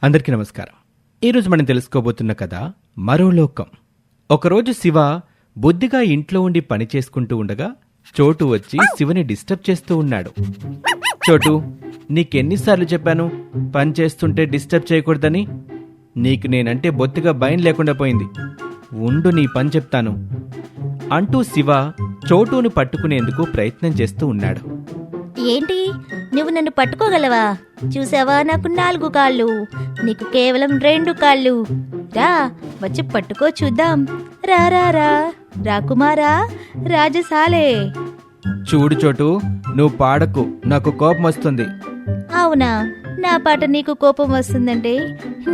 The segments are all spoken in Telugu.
అందరికీ నమస్కారం. ఈరోజు మనం తెలుసుకోబోతున్న కథ మరో లోకం. ఒకరోజు శివ బుద్ధిగా ఇంట్లో ఉండి పని చేసుకుంటూ ఉండగా చోటు వచ్చి శివని డిస్టర్బ్ చేస్తూ ఉన్నాడు. చోటు, నీకెన్నిసార్లు చెప్పాను పని చేస్తుంటే డిస్టర్బ్ చేయకూడదని? నీకు నేనంటే బొత్తిగా భయం లేకుండా పోయింది. ఉండు, నీ పని చెప్తాను అంటూ శివ చోటును పట్టుకునేందుకు ప్రయత్నం చేస్తూ ఉన్నాడు. ఏంటి, నువ్వు నన్ను పట్టుకోగలవా? చూసావా, నాకు 4 కాళ్ళు, నీకు కేవలం 2 కాళ్ళు. రా, వచ్చి పట్టుకో చూద్దాం. రా రా రా, రాకుమారా, రాజసాలే. చూడు చోటు, నువ్వు పాడకు, నాకు కోపం వస్తుంది. అవునా, నా పాట నీకు కోపం వస్తుందంటే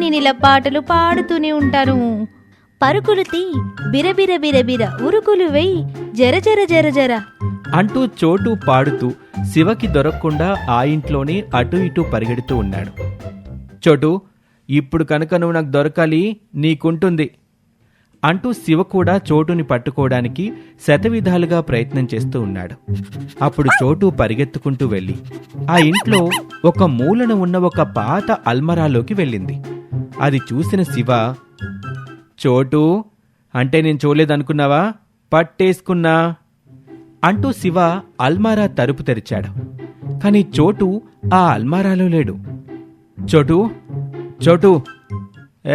నేనిలా పాటలు పాడుతూనే ఉంటాను. పరుకులు తీ, బిరబిర బిరబిర, ఉరుకులు వెయ్యి, జర జర జర జర అంటూ చోటు పాడుతూ శివకి దొరకకుండా ఆ ఇంట్లోనే అటు ఇటు పరిగెడుతూ ఉన్నాడు. చోటు, ఇప్పుడు కనుక నువ్వు నాకు దొరకాలి, నీకుంటుంది అంటూ శివ కూడా చోటుని పట్టుకోవడానికి శతవిధాలుగా ప్రయత్నం చేస్తూ ఉన్నాడు. అప్పుడు చోటు పరిగెత్తుకుంటూ వెళ్ళి ఆ ఇంట్లో ఒక మూలన ఉన్న ఒక పాత అల్మరాలోకి వెళ్ళింది. అది చూసిన శివ, చోటు అంటే నేను చూడలేదనుకున్నావా, పట్టేసుకున్నా అంటూ శివ అల్మారా తలుపు తెరిచాడు. కాని చోటు ఆ అల్మారాలో లేడు. చోటు, చోటు,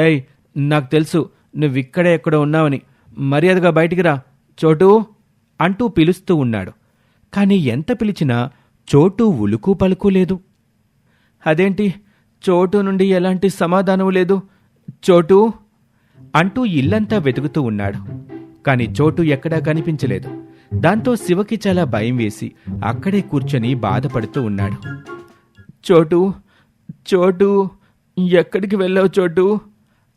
ఏయ్, నాకు తెలుసు నువ్విక్కడే ఎక్కడ ఉన్నావని, మర్యాదగా బయటికి రా చోటు అంటూ పిలుస్తూ ఉన్నాడు. కాని ఎంత పిలిచినా చోటు ఉలుకు పలుకు లేదు. అదేంటి, చోటు నుండి ఎలాంటి సమాధానం లేదు? చోటు అంటూ ఇల్లంతా వెతుకుతూ ఉన్నాడు. కాని చోటు ఎక్కడా కనిపించలేదు. దాంతో శివకి చాలా భయం వేసి అక్కడే కూర్చొని బాధపడుతూ ఉన్నాడు. చోటు, చోటు, ఎక్కడికి వెళ్ళావు చోటు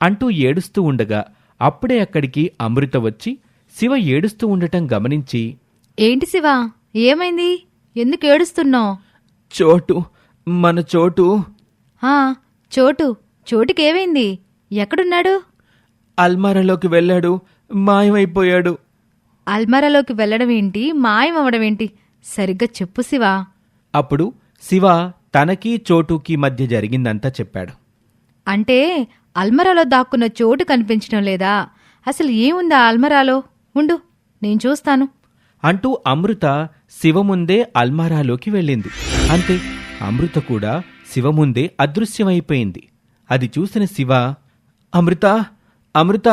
అంటూ ఏడుస్తూ ఉండగా అప్పుడే అక్కడికి అమృత వచ్చి శివ ఏడుస్తూ ఉండటం గమనించి, ఏంటి శివ, ఏమైంది? ఎందుకు ఏడుస్తున్నావు? చోటు, మన చోటు. చోటుకేమైంది? ఎక్కడున్నాడు? అల్మారాలోకి వెళ్ళాడు, మాయమైపోయాడు. అల్మారాలోకి వెళ్ళడం ఏంటి, మాయమవడం ఏంటి? సరిగ్గా చెప్పు శివ. అప్పుడు శివ తనకి చోటుకి మధ్య జరిగిందంతా చెప్పాడు. అంటే అల్మరాలో దాక్కున్న చోటు కనిపించడం లేదా? అసలు ఏముందా అల్మరాలో? ఉండు, నేను చూస్తాను అంటూ అమృత శివ ముందే అల్మారాలోకి వెళ్ళింది. అంతే, అమృత కూడా శివ ముందే అదృశ్యమైపోయింది. అది చూసిన శివ, అమృత, అమృత,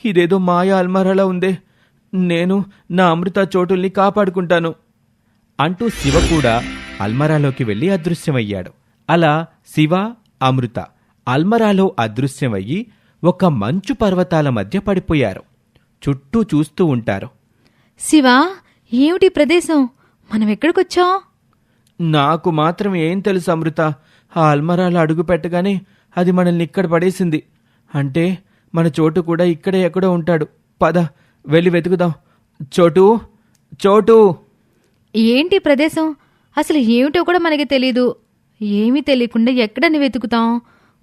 ఇదేదో మాయా అల్మారాలా ఉందే, నేను నా అమృత చోటుల్ని కాపాడుకుంటాను అంటూ శివ కూడా అల్మరాలోకి వెళ్ళి అదృశ్యమయ్యాడు. అలా శివ, అమృత అల్మరాలో అదృశ్యమయ్యి ఒక మంచు పర్వతాల మధ్య పడిపోయారు. చుట్టూ చూస్తూ ఉంటారు. శివ, ఏమిటి ప్రదేశం? మనం ఎక్కడికొచ్చాం? నాకు మాత్రం ఏం తెలుసు అమృత, ఆ అల్మరాలో అడుగు పెట్టగానే అది మనల్ని ఇక్కడ పడేసింది. అంటే మన చోటు కూడా ఇక్కడే ఎక్కడో ఉంటాడు. పద, వెళ్ళి వెతుకుదాం. చోటు, చోటు. ఏంటి ప్రదేశం? అసలు ఏమిటో కూడా మనకి తెలీదు. ఏమీ తెలియకుండా ఎక్కడని వెతుకుతాం?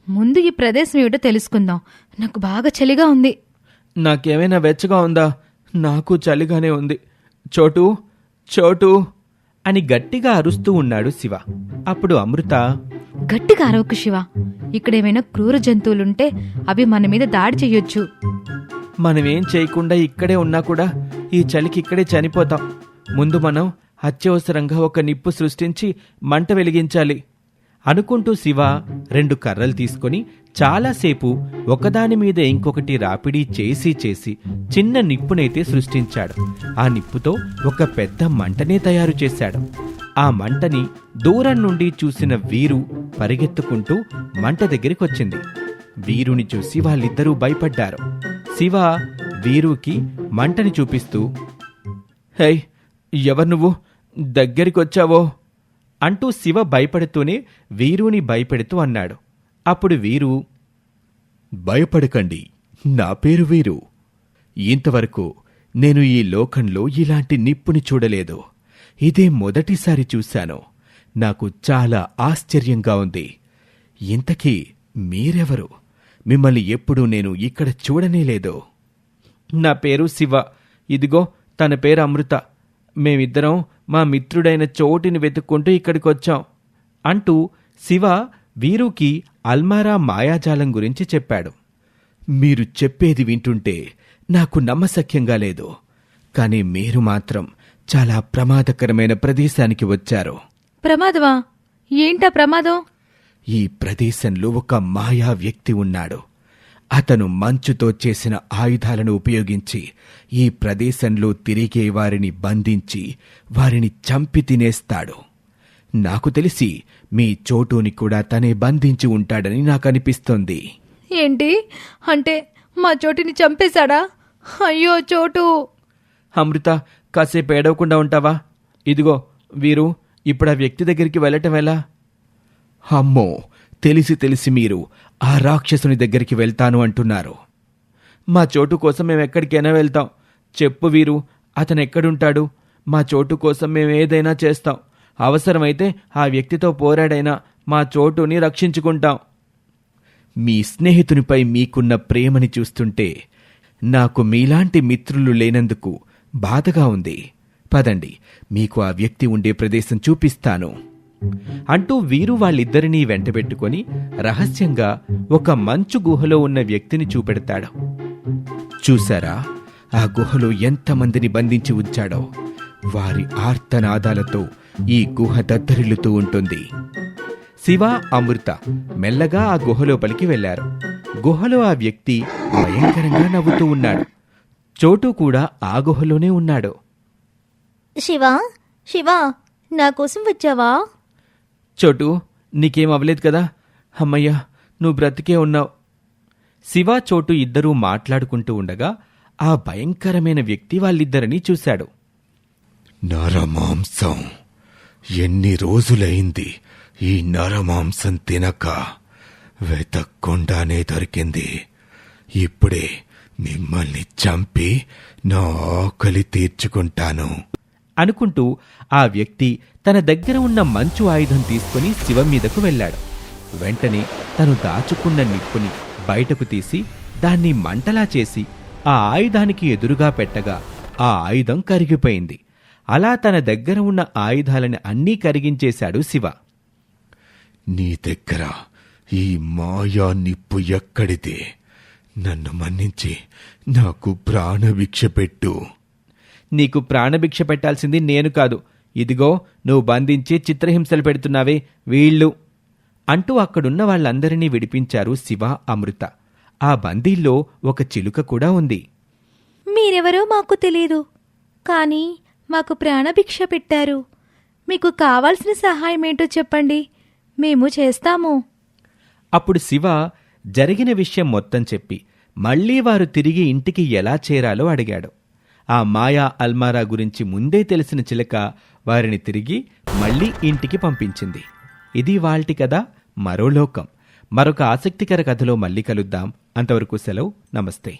ముందు ఈ ప్రదేశం ఏమిటో తెలుసుకుందాం. నాకు బాగా చలిగా ఉంది. నాకేమైనా వెచ్చగా ఉందా? నాకు చలిగానే ఉంది. చోటు, చోటు అని గట్టిగా అరుస్తూ ఉన్నాడు శివ. అప్పుడు అమృత, గట్టిగా అరవకు శివ, ఇక్కడేమైనా క్రూర జంతువులుంటే అవి మన మీద దాడి చెయ్యొచ్చు. మనమేం చేయకుండా ఇక్కడే ఉన్నా కూడా ఈ చలికి ఇక్కడే చనిపోతాం. ముందు మనం అత్యవసరంగా ఒక నిప్పు సృష్టించి మంట వెలిగించాలి అనుకుంటూ శివ 2 కర్రలు తీసుకొని చాలాసేపు ఒకదాని మీద ఇంకొకటి రాపిడీ చేసి చిన్న నిప్పునైతే సృష్టించాడు. ఆ నిప్పుతో ఒక పెద్ద మంటనే తయారు చేశాడు. ఆ మంటని దూరం నుండి చూసిన వీరు పరిగెత్తుకుంటూ మంట దగ్గరికొచ్చింది. వీరుని చూసి వాళ్ళిద్దరూ భయపడ్డారు. శివ వీరుకి మంటని చూపిస్తూ, హే, ఎవరు నువ్వు, దగ్గరికొచ్చావో అంటూ శివ భయపడుతూనే వీరుని భయపెడుతూ అన్నాడు. అప్పుడు వీరు, భయపడకండి, నా పేరు వీరు. ఇంతవరకు నేను ఈ లోకంలో ఇలాంటి నిప్పుని చూడలేదు. ఇదే మొదటిసారి చూశాను. నాకు చాలా ఆశ్చర్యంగా ఉంది. ఇంతకీ మీరెవరు? మిమ్మల్ని ఎప్పుడూ నేను ఇక్కడ చూడనేలేదు. నా పేరు శివ, ఇదిగో తన పేరు అమృత. మేమిద్దరం మా మిత్రుడైన చోటుని వెతుక్కుంటూ ఇక్కడికొచ్చాం అంటూ శివ వీరుకి అల్మారా మాయాజాలం గురించి చెప్పాడు. మీరు చెప్పేది వింటుంటే నాకు నమ్మశక్యంగా లేదు, కానీ మీరు మాత్రం చాలా ప్రమాదకరమైన ప్రదేశానికి వచ్చారు. ప్రమాదమా? ఏంటా ప్రమాదం? ఈ ప్రదేశంలో ఒక మాయా వ్యక్తి ఉన్నాడు. అతను మంచుతో చేసిన ఆయుధాలను ఉపయోగించి ఈ ప్రదేశంలో తిరిగే వారిని బంధించి వారిని చంపి తినేస్తాడు. నాకు తెలిసి మీ చోటుని కూడా తనే బంధించి ఉంటాడని నాకనిపిస్తోంది. ఏంటి అంటే మా చోటుని చంపేశాడా? అయ్యో చోటు! అమృత, కాసేపు ఏడవకుండా ఉంటావా? ఇదిగో వీరు, ఇప్పుడు ఆ వ్యక్తి దగ్గరికి వెళ్ళటం ఎలా? అమ్మో, తెలిసి మీరు ఆ రాక్షసుని దగ్గరికి వెళ్తాను అంటున్నారు. మా చోటు కోసం మేమెక్కడికైనా వెళ్తాం. చెప్పు వీరు, అతను ఎక్కడుంటాడు? మా చోటు కోసం మేమేదైనా చేస్తాం. అవసరమైతే ఆ వ్యక్తితో పోరాడైనా మా చోటుని రక్షించుకుంటాం. మీ స్నేహితునిపై మీకున్న ప్రేమని చూస్తుంటే నాకు మీలాంటి మిత్రులు లేనందుకు బాధగా ఉంది. పదండి, మీకు ఆ వ్యక్తి ఉండే ప్రదేశం చూపిస్తాను అంటూ వీరు వాళ్ళిద్దరినీ వెంటబెట్టుకొని రహస్యంగా ఒక మంచు గుహలో ఉన్న వ్యక్తిని చూపెడతాడు. చూశారా, ఆ గుహలో ఎంతమందిని బంధించి ఉంచాడో. వారి ఆర్తనాదాలతో ఈ గుహ దద్దరిల్లుతూ ఉంటుంది. శివ, అమృత మెల్లగా ఆ గుహలోపలికి వెళ్లారు. గుహలో ఆ వ్యక్తి భయంకరంగా నవ్వుతూ ఉన్నాడు. చోటు కూడా ఆ గుహలోనే ఉన్నాడు. శివా, శివా, నా కోసం వచ్చావా? చోటు, నీకేం అవ్వలేదు కదా? అమ్మయ్యా, నువ్వు బ్రతికే ఉన్నావు. శివ, చోటు ఇద్దరూ మాట్లాడుకుంటూ ఉండగా ఆ భయంకరమైన వ్యక్తి వాళ్ళిద్దరినీ చూశాడు. నరమాంసం, ఎన్ని రోజులైంది ఈ నరమాంసం తినక. వెతక్కుండానే దొరికింది. ఇప్పుడే మిమ్మల్ని చంపి నా ఆకలి తీర్చుకుంటాను అనుకుంటూ ఆ వ్యక్తి తన దగ్గర ఉన్న మంచు ఆయుధం తీసుకుని శివ మీదకు వెళ్ళాడు. వెంటనే తను దాచుకున్న నిప్పుని బయటకు తీసి దాన్ని మంటలా చేసి ఆ ఆయుధానికి ఎదురుగా పెట్టగా ఆ ఆయుధం కరిగిపోయింది. అలా తన దగ్గర ఉన్న ఆయుధాలని అన్నీ కరిగించేశాడు శివ. నీ దగ్గర ఈ మాయా నిప్పు ఎక్కడిదే? నన్ను మన్నించి నాకు ప్రాణభిక్ష పెట్టు. నీకు ప్రాణభిక్ష పెట్టాల్సింది నేను కాదు. ఇదిగో, నువ్వు బంధించి చిత్రహింసలు పెడుతున్నావే వీళ్ళు అంటూ అక్కడున్న వాళ్ళందరినీ విడిపించారు శివ, అమృత. ఆ బందీల్లో ఒక చిలుక కూడా ఉంది. మీరెవరో మాకు తెలీదు, కానీ మాకు ప్రాణభిక్ష పెట్టారు. మీకు కావాల్సిన సహాయం ఏంటో చెప్పండి, మేము చేస్తాము. అప్పుడు శివ జరిగిన విషయం మొత్తం చెప్పి మళ్లీ వారు తిరిగి ఇంటికి ఎలా చేరాలో అడిగాడు. ఆ మాయా అల్మారా గురించి ముందే తెలిసిన చిలక వారిని తిరిగి మళ్లీ ఇంటికి పంపించింది. ఇది వాల్టి కథ. మరో లోకం మరొక ఆసక్తికర కథలో మళ్ళీ కలుద్దాం. అంతవరకు సెలవు. నమస్తే.